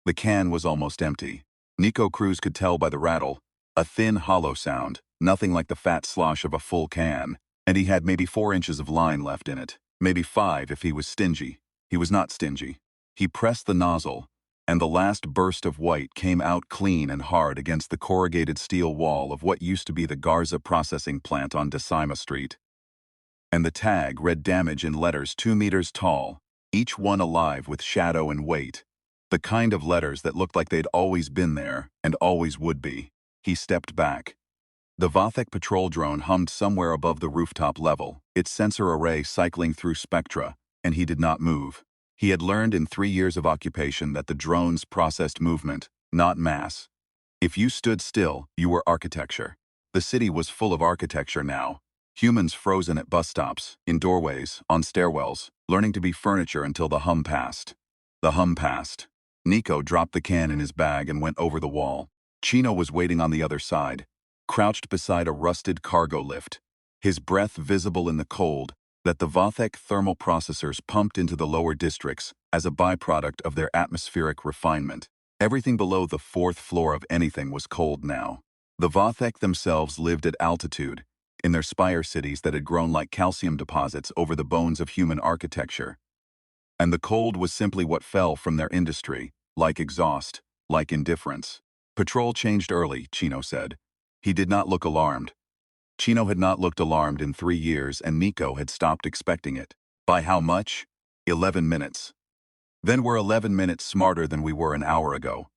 The can was almost empty. Nico Cruz could tell by the rattle, a thin, hollow sound, nothing like the fat slosh of a full can, and he had maybe 4 inches of line left in it, maybe 5 if he was stingy. He was not stingy. He pressed the nozzle, and the last burst of white came out clean and hard against the corrugated steel wall of what used to be the Garza processing plant on Decima Street. And the tag read damage in letters 2 meters tall, each one alive with shadow and weight. The kind of letters that looked like they'd always been there and always would be. He stepped back. The Vathek patrol drone hummed somewhere above the rooftop level, its sensor array cycling through spectra, and he did not move. He had learned in 3 years of occupation that the drones processed movement, not mass. If you stood still, you were architecture. The city was full of architecture now. Humans frozen at bus stops, in doorways, on stairwells, learning to be furniture until the hum passed. The hum passed. Nico dropped the can in his bag and went over the wall. Chino was waiting on the other side, crouched beside a rusted cargo lift, his breath visible in the cold that the Vathek thermal processors pumped into the lower districts as a byproduct of their atmospheric refinement. Everything below the 4th floor of anything was cold now. The Vathek themselves lived at altitude, in their spire cities that had grown like calcium deposits over the bones of human architecture. And the cold was simply what fell from their industry, like exhaust, like indifference. Patrol changed early, Chino said. He did not look alarmed. Chino had not looked alarmed in 3 years, and Nico had stopped expecting it. By how much? 11 minutes. Then we're 11 minutes smarter than we were an hour ago.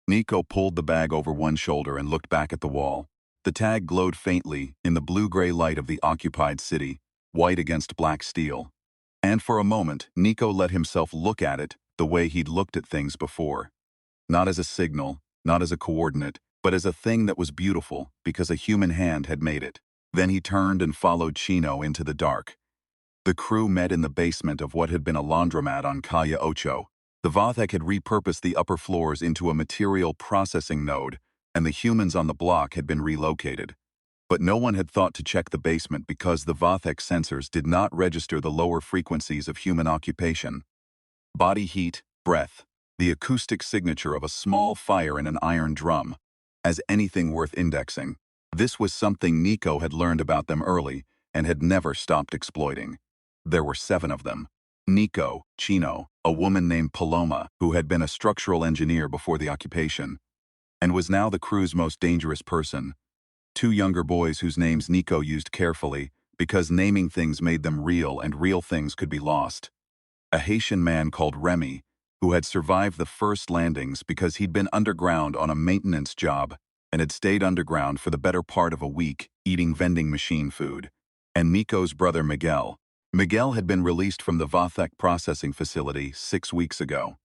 Nico pulled the bag over one shoulder and looked back at the wall. The tag glowed faintly in the blue-gray light of the occupied city, white against black steel. And for a moment, Nico let himself look at it the way he'd looked at things before. Not as a signal, not as a coordinate, but as a thing that was beautiful because a human hand had made it. Then he turned and followed Chino into the dark. The crew met in the basement of what had been a laundromat on Calle Ocho. The Vathek had repurposed the upper floors into a material processing node, and the humans on the block had been relocated. But no one had thought to check the basement because the Vathek sensors did not register the lower frequencies of human occupation. Body heat, breath, the acoustic signature of a small fire in an iron drum, as anything worth indexing. This was something Nico had learned about them early and had never stopped exploiting. There were 7 of them. Nico, Chino, a woman named Paloma, who had been a structural engineer before the occupation, and was now the crew's most dangerous person. 2 younger boys whose names Nico used carefully because naming things made them real and real things could be lost. A Haitian man called Remy, who had survived the first landings because he'd been underground on a maintenance job and had stayed underground for the better part of a week eating vending machine food. And Nico's brother Miguel. Miguel had been released from the Vathek processing facility 6 weeks ago.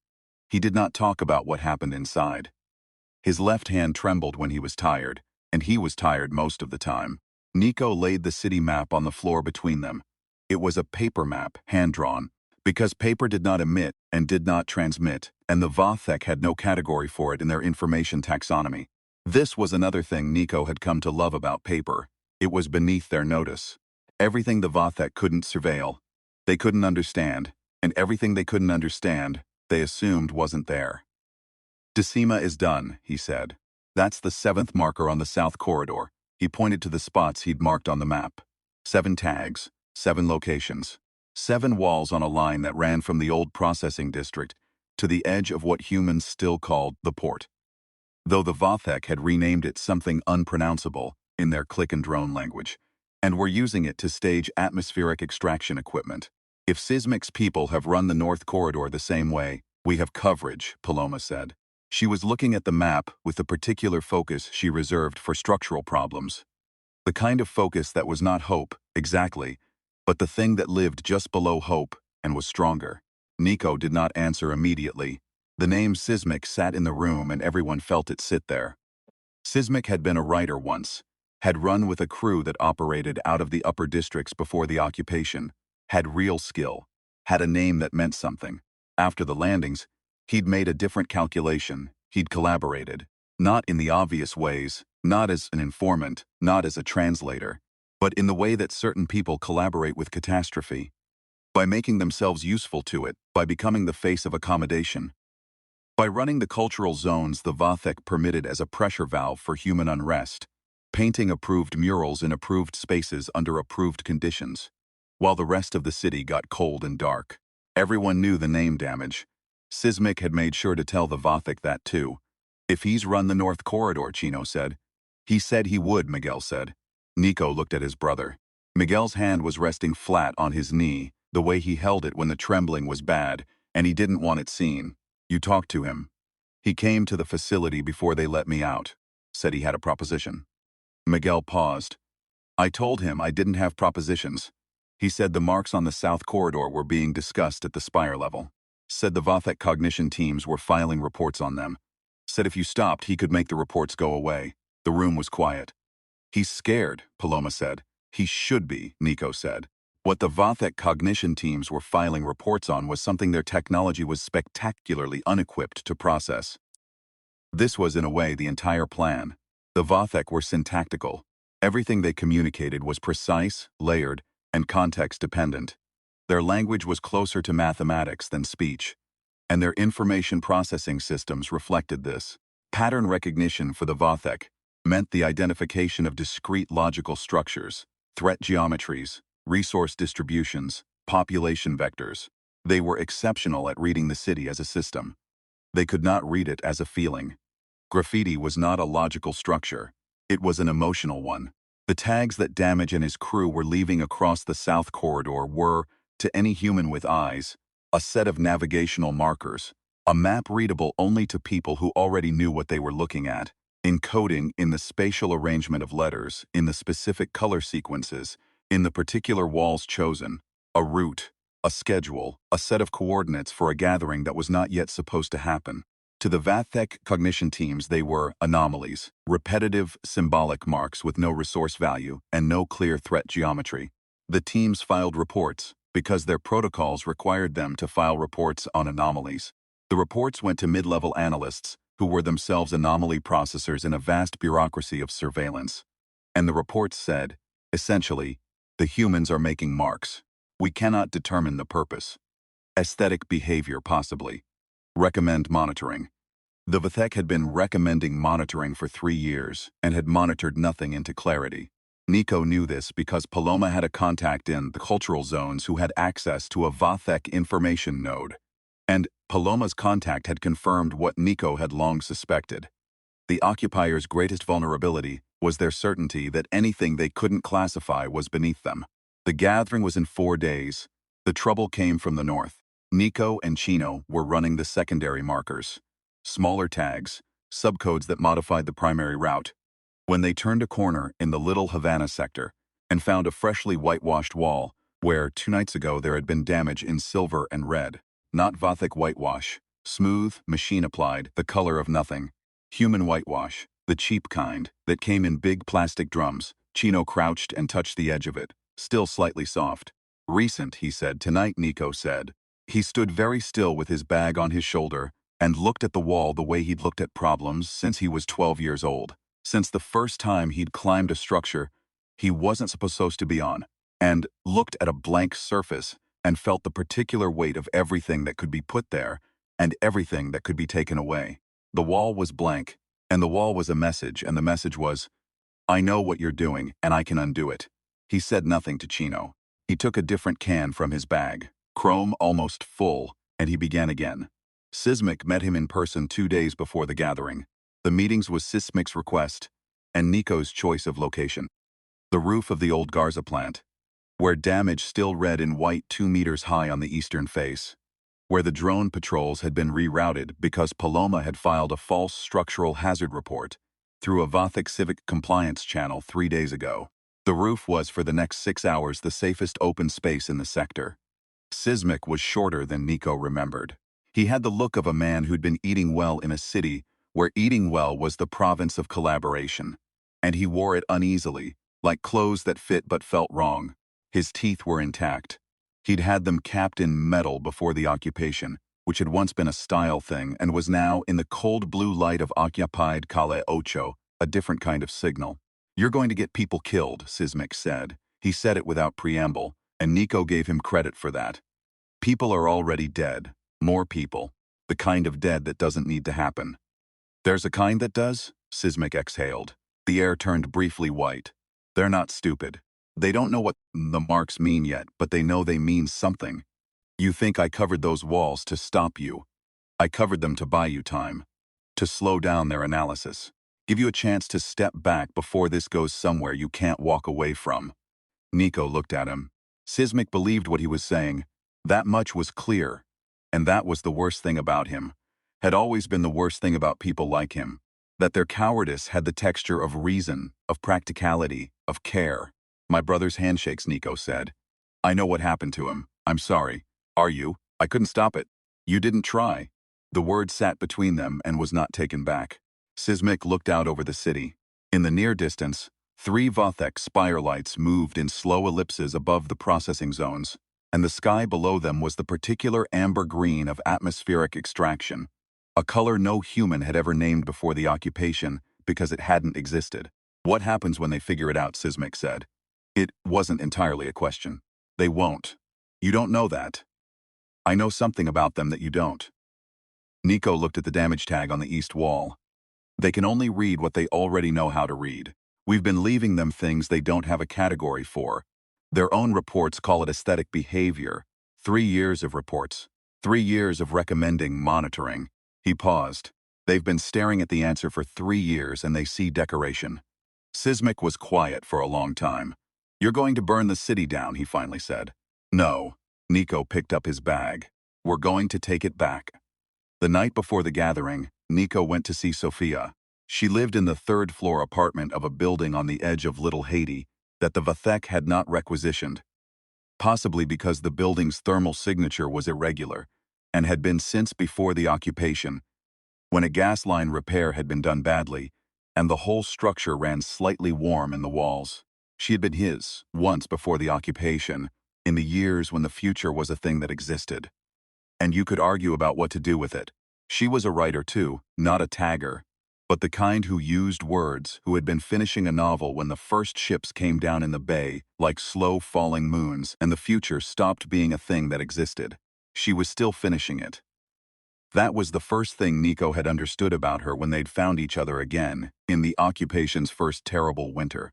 He did not talk about what happened inside. His left hand trembled when he was tired, and he was tired most of the time. Nico laid the city map on the floor between them. It was a paper map, hand-drawn, because paper did not emit and did not transmit, and the Vathek had no category for it in their information taxonomy. This was another thing Nico had come to love about paper. It was beneath their notice. Everything the Vathek couldn't surveil, they couldn't understand, and everything they couldn't understand, they assumed wasn't there. Decima is done, he said. That's the 7th marker on the south corridor. He pointed to the spots he'd marked on the map. 7 tags, 7 locations. 7 walls on a line that ran from the old processing district to the edge of what humans still called the port. Though the Vathek had renamed it something unpronounceable in their click and drone language, and were using it to stage atmospheric extraction equipment. If Sysmic's people have run the North Corridor the same way, we have coverage, Paloma said. She was looking at the map with the particular focus she reserved for structural problems. The kind of focus that was not hope, exactly, but the thing that lived just below hope and was stronger. Nico did not answer immediately. The name Sysmic sat in the room and everyone felt it sit there. Sysmic had been a writer once, had run with a crew that operated out of the upper districts before the occupation, had real skill, had a name that meant something. After the landings, he'd made a different calculation, he'd collaborated. Not in the obvious ways, not as an informant, not as a translator, but in the way that certain people collaborate with catastrophe. By making themselves useful to it, by becoming the face of accommodation. By running the cultural zones, the Vathek permitted as a pressure valve for human unrest, painting approved murals in approved spaces under approved conditions, while the rest of the city got cold and dark. Everyone knew the name damage. Sismic had made sure to tell the Vathek that too. If he's run the North Corridor, Chino said. He said he would, Miguel said. Nico looked at his brother. Miguel's hand was resting flat on his knee, the way he held it when the trembling was bad, and he didn't want it seen. You talked to him. He came to the facility before they let me out. Said he had a proposition. Miguel paused. I told him I didn't have propositions. He said the marks on the South Corridor were being discussed at the Spire level. Said the Vathek cognition teams were filing reports on them. Said if you stopped, he could make the reports go away. The room was quiet. He's scared, Paloma said. He should be, Nico said. What the Vathek cognition teams were filing reports on was something their technology was spectacularly unequipped to process. This was, in a way, the entire plan. The Vathek were syntactical. Everything they communicated was precise, layered, and context-dependent. Their language was closer to mathematics than speech, and their information processing systems reflected this. Pattern recognition for the Vathek meant the identification of discrete logical structures, threat geometries, resource distributions, population vectors. They were exceptional at reading the city as a system. They could not read it as a feeling. Graffiti was not a logical structure. It was an emotional one. The tags that Damage and his crew were leaving across the South Corridor were, to any human with eyes, a set of navigational markers, a map readable only to people who already knew what they were looking at, encoding in the spatial arrangement of letters, in the specific color sequences, in the particular walls chosen, a route, a schedule, a set of coordinates for a gathering that was not yet supposed to happen. To the Vathek cognition teams, they were anomalies, repetitive symbolic marks with no resource value and no clear threat geometry. The teams filed reports because their protocols required them to file reports on anomalies. The reports went to mid-level analysts who were themselves anomaly processors in a vast bureaucracy of surveillance. And the reports said, essentially, the humans are making marks. We cannot determine the purpose. Aesthetic behavior, possibly. Recommend monitoring. The Vathek had been recommending monitoring for 3 years and had monitored nothing into clarity. Nico knew this because Paloma had a contact in the cultural zones who had access to a Vathek information node. And Paloma's contact had confirmed what Nico had long suspected. The occupiers' greatest vulnerability was their certainty that anything they couldn't classify was beneath them. The gathering was in 4 days. The trouble came from the north. Nico and Chino were running the secondary markers. Smaller tags, subcodes that modified the primary route. When they turned a corner in the Little Havana sector and found a freshly whitewashed wall where 2 nights ago there had been damage in silver and red. Not Vathek whitewash. Smooth, machine-applied, the color of nothing. Human whitewash, the cheap kind, that came in big plastic drums. Chino crouched and touched the edge of it, still slightly soft. Recent, he said. Tonight, Nico said. He stood very still with his bag on his shoulder and looked at the wall the way he'd looked at problems since he was 12 years old. Since the first time he'd climbed a structure he wasn't supposed to be on, and looked at a blank surface and felt the particular weight of everything that could be put there and everything that could be taken away. The wall was blank, and the wall was a message, and the message was, I know what you're doing, and I can undo it. He said nothing to Chino. He took a different can from his bag, chrome almost full, and he began again. Sismic met him in person 2 days before the gathering. The meetings was Sismic's request, and Nico's choice of location. The roof of the old Garza plant, where damage still read in white 2 meters high on the eastern face, where the drone patrols had been rerouted because Paloma had filed a false structural hazard report through a Vathek civic compliance channel 3 days ago. The roof was for the next 6 hours the safest open space in the sector. Sismic was shorter than Nico remembered. He had the look of a man who'd been eating well in a city where eating well was the province of collaboration, and he wore it uneasily, like clothes that fit but felt wrong. His teeth were intact. He'd had them capped in metal before the occupation, which had once been a style thing and was now, in the cold blue light of occupied Calle Ocho, a different kind of signal. You're going to get people killed, Sismic said. He said it without preamble, and Nico gave him credit for that. People are already dead. More people. The kind of dead that doesn't need to happen. There's a kind that does? Sismic exhaled. The air turned briefly white. They're not stupid. They don't know what the marks mean yet, but they know they mean something. You think I covered those walls to stop you. I covered them to buy you time. To slow down their analysis. Give you a chance to step back before this goes somewhere you can't walk away from. Nico looked at him. Sismic believed what he was saying. That much was clear. And that was the worst thing about him. Had always been the worst thing about people like him. That their cowardice had the texture of reason, of practicality, of care. My brother's handshakes, Nico said. I know what happened to him. I'm sorry. Are you? I couldn't stop it. You didn't try. The word sat between them and was not taken back. Sismic looked out over the city. In the near distance, 3 Vothek spire lights moved in slow ellipses above the processing zones, and the sky below them was the particular amber green of atmospheric extraction, a color no human had ever named before the occupation because it hadn't existed. What happens when they figure it out, Sismic said. It wasn't entirely a question. They won't. You don't know that. I know something about them that you don't. Nico looked at the damage tag on the east wall. They can only read what they already know how to read. We've been leaving them things they don't have a category for. Their own reports call it aesthetic behavior. 3 years of reports. 3 years of recommending monitoring. He paused. They've been staring at the answer for 3 years and they see decoration. Sismic was quiet for a long time. You're going to burn the city down, he finally said. No. Nico picked up his bag. We're going to take it back. The night before the gathering, Nico went to see Sophia. She lived in the 3rd-floor apartment of a building on the edge of Little Haiti that the Vathek had not requisitioned, possibly because the building's thermal signature was irregular and had been since before the occupation, when a gas line repair had been done badly and the whole structure ran slightly warm in the walls. She had been his, once before the occupation, in the years when the future was a thing that existed. And you could argue about what to do with it. She was a writer too, not a tagger, but the kind who used words, who had been finishing a novel when the first ships came down in the bay like slow falling moons and the future stopped being a thing that existed. She was still finishing it. That was the first thing Nico had understood about her when they'd found each other again, in the occupation's first terrible winter.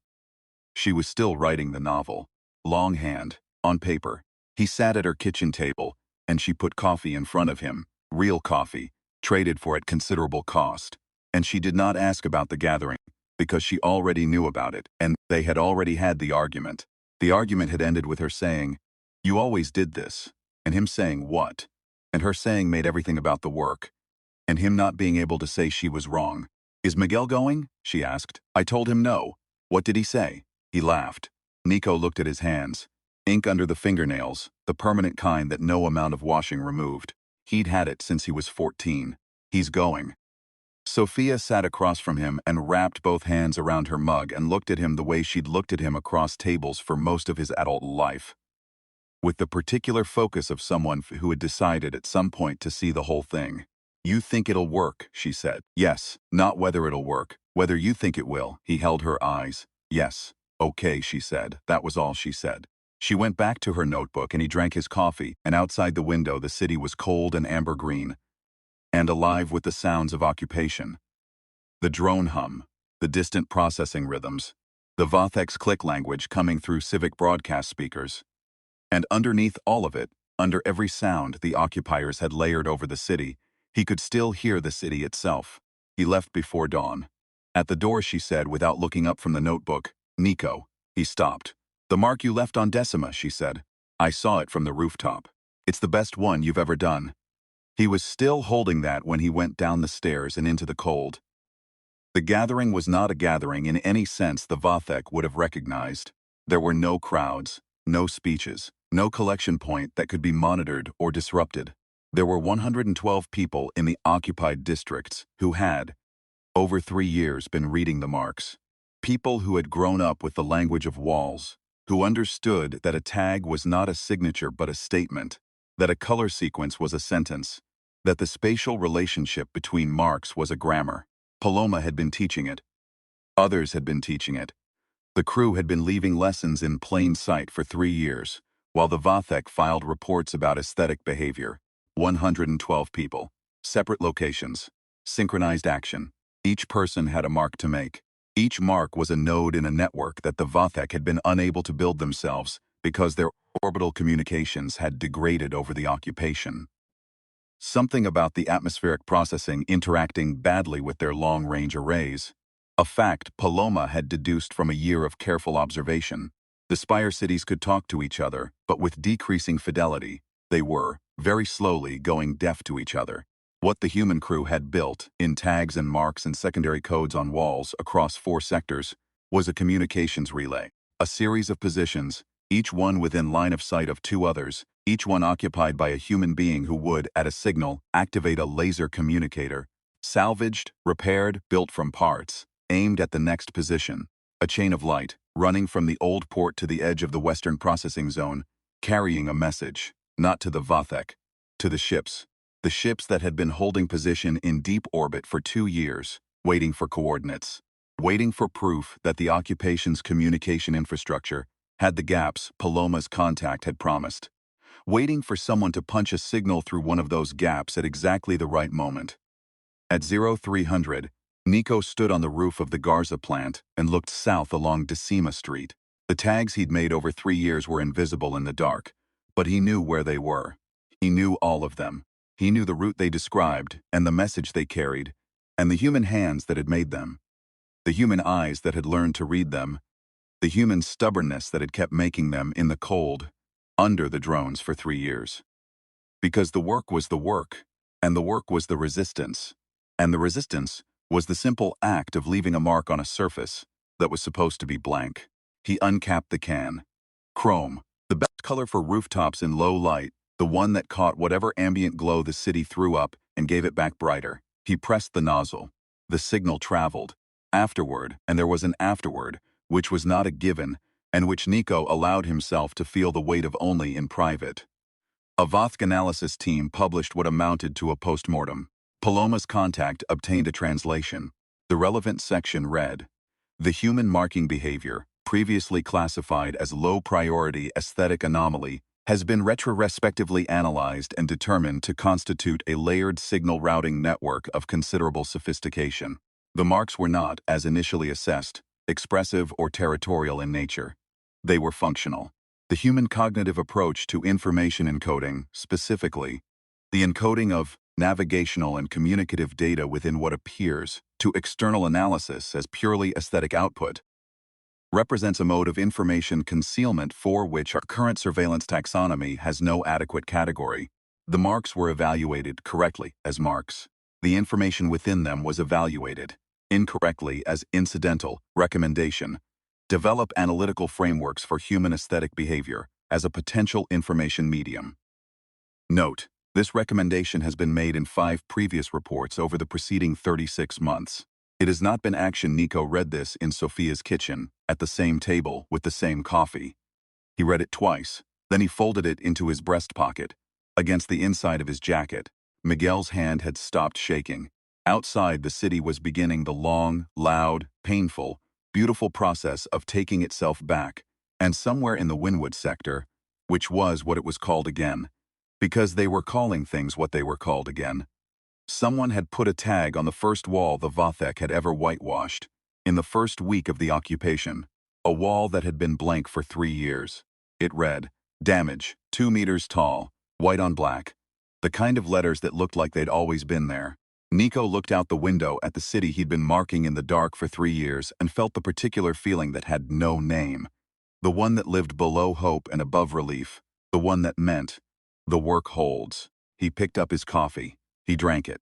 She was still writing the novel, longhand, on paper. He sat at her kitchen table, and she put coffee in front of him, real coffee, traded for at considerable cost. And she did not ask about the gathering, because she already knew about it, and they had already had the argument. The argument had ended with her saying, "You always did this," and him saying, "What?" And her saying made everything about the work, and him not being able to say she was wrong. "Is Miguel going?" she asked. I told him no. What did he say? He laughed. Nico looked at his hands. Ink under the fingernails, the permanent kind that no amount of washing removed. He'd had it since he was 14. He's going. Sophia sat across from him and wrapped both hands around her mug and looked at him the way she'd looked at him across tables for most of his adult life, with the particular focus of someone who had decided at some point to see the whole thing. You think it'll work, she said. Yes, not whether it'll work, whether you think it will. He held her eyes. Yes. Okay, she said. That was all she said. She went back to her notebook and he drank his coffee, and outside the window the city was cold and amber green, and alive with the sounds of occupation. The drone hum, the distant processing rhythms, the Vothek's click language coming through civic broadcast speakers. And underneath all of it, under every sound the occupiers had layered over the city, he could still hear the city itself. He left before dawn. At the door she said, without looking up from the notebook, "Nico." He stopped. "The mark you left on Decima," she said. "I saw it from the rooftop. It's the best one you've ever done." He was still holding that when he went down the stairs and into the cold. The gathering was not a gathering in any sense the Vathek would have recognized. There were no crowds, no speeches, no collection point that could be monitored or disrupted. There were 112 people in the occupied districts who had, over 3 years, been reading the marks. People who had grown up with the language of walls, who understood that a tag was not a signature but a statement, that a color sequence was a sentence, that the spatial relationship between marks was a grammar. Paloma had been teaching it. Others had been teaching it. The crew had been leaving lessons in plain sight for 3 years, while the Vathek filed reports about aesthetic behavior. 112 people. Separate locations. Synchronized action. Each person had a mark to make. Each mark was a node in a network that the Vathek had been unable to build themselves because their orbital communications had degraded over the occupation. Something about the atmospheric processing interacting badly with their long-range arrays. A fact Paloma had deduced from a year of careful observation. The Spire cities could talk to each other, but with decreasing fidelity, they were, very slowly, going deaf to each other. What the human crew had built, in tags and marks and secondary codes on walls across 4 sectors, was a communications relay. A series of positions, each one within line of sight of 2 others, each one occupied by a human being who would, at a signal, activate a laser communicator. Salvaged, repaired, built from parts, aimed at the next position. A chain of light, running from the old port to the edge of the Western Processing Zone, carrying a message, not to the Vathek, to the ships. The ships that had been holding position in deep orbit for 2 years, waiting for coordinates. Waiting for proof that the occupation's communication infrastructure had the gaps Paloma's contact had promised. Waiting for someone to punch a signal through one of those gaps at exactly the right moment. At 0300, Nico stood on the roof of the Garza plant and looked south along Decima Street. The tags he'd made over 3 years were invisible in the dark, but he knew where they were. He knew all of them. He knew the route they described, and the message they carried, and the human hands that had made them. The human eyes that had learned to read them. The human stubbornness that had kept making them in the cold, under the drones for 3 years. Because the work was the work, and the work was the resistance, and the resistance was the simple act of leaving a mark on a surface that was supposed to be blank. He uncapped the can. Chrome, the best color for rooftops in low light, the one that caught whatever ambient glow the city threw up and gave it back brighter. He pressed the nozzle. The signal traveled. Afterward, and there was an afterward, which was not a given, and which Nico allowed himself to feel the weight of only in private. A Vathek analysis team published what amounted to a postmortem. Paloma's contact obtained a translation. The relevant section read, "The human marking behavior, previously classified as low-priority aesthetic anomaly, has been retrospectively analyzed and determined to constitute a layered signal routing network of considerable sophistication. The marks were not, as initially assessed, expressive or territorial in nature. They were functional. The human cognitive approach to information encoding, specifically, the encoding of navigational and communicative data within what appears to external analysis as purely aesthetic output, represents a mode of information concealment for which our current surveillance taxonomy has no adequate category. The marks were evaluated correctly as marks. The information within them was evaluated incorrectly as incidental recommendation. Develop analytical frameworks for human aesthetic behavior as a potential information medium." Note, this recommendation has been made in 5 previous reports over the preceding 36 months. It has not been action. Nico read this in Sophia's kitchen, at the same table, with the same coffee. He read it twice, then he folded it into his breast pocket, against the inside of his jacket. Miguel's hand had stopped shaking. Outside, the city was beginning the long, loud, painful, beautiful process of taking itself back, and somewhere in the Wynwood sector, which was what it was called again, because they were calling things what they were called again. Someone had put a tag on the first wall the Vathek had ever whitewashed, in the first week of the occupation, a wall that had been blank for 3 years. It read, "Damage, 2 meters tall, white on black," the kind of letters that looked like they'd always been there. Nico looked out the window at the city he'd been marking in the dark for 3 years and felt the particular feeling that had no name. The one that lived below hope and above relief. The one that meant, the work holds. He picked up his coffee. He drank it.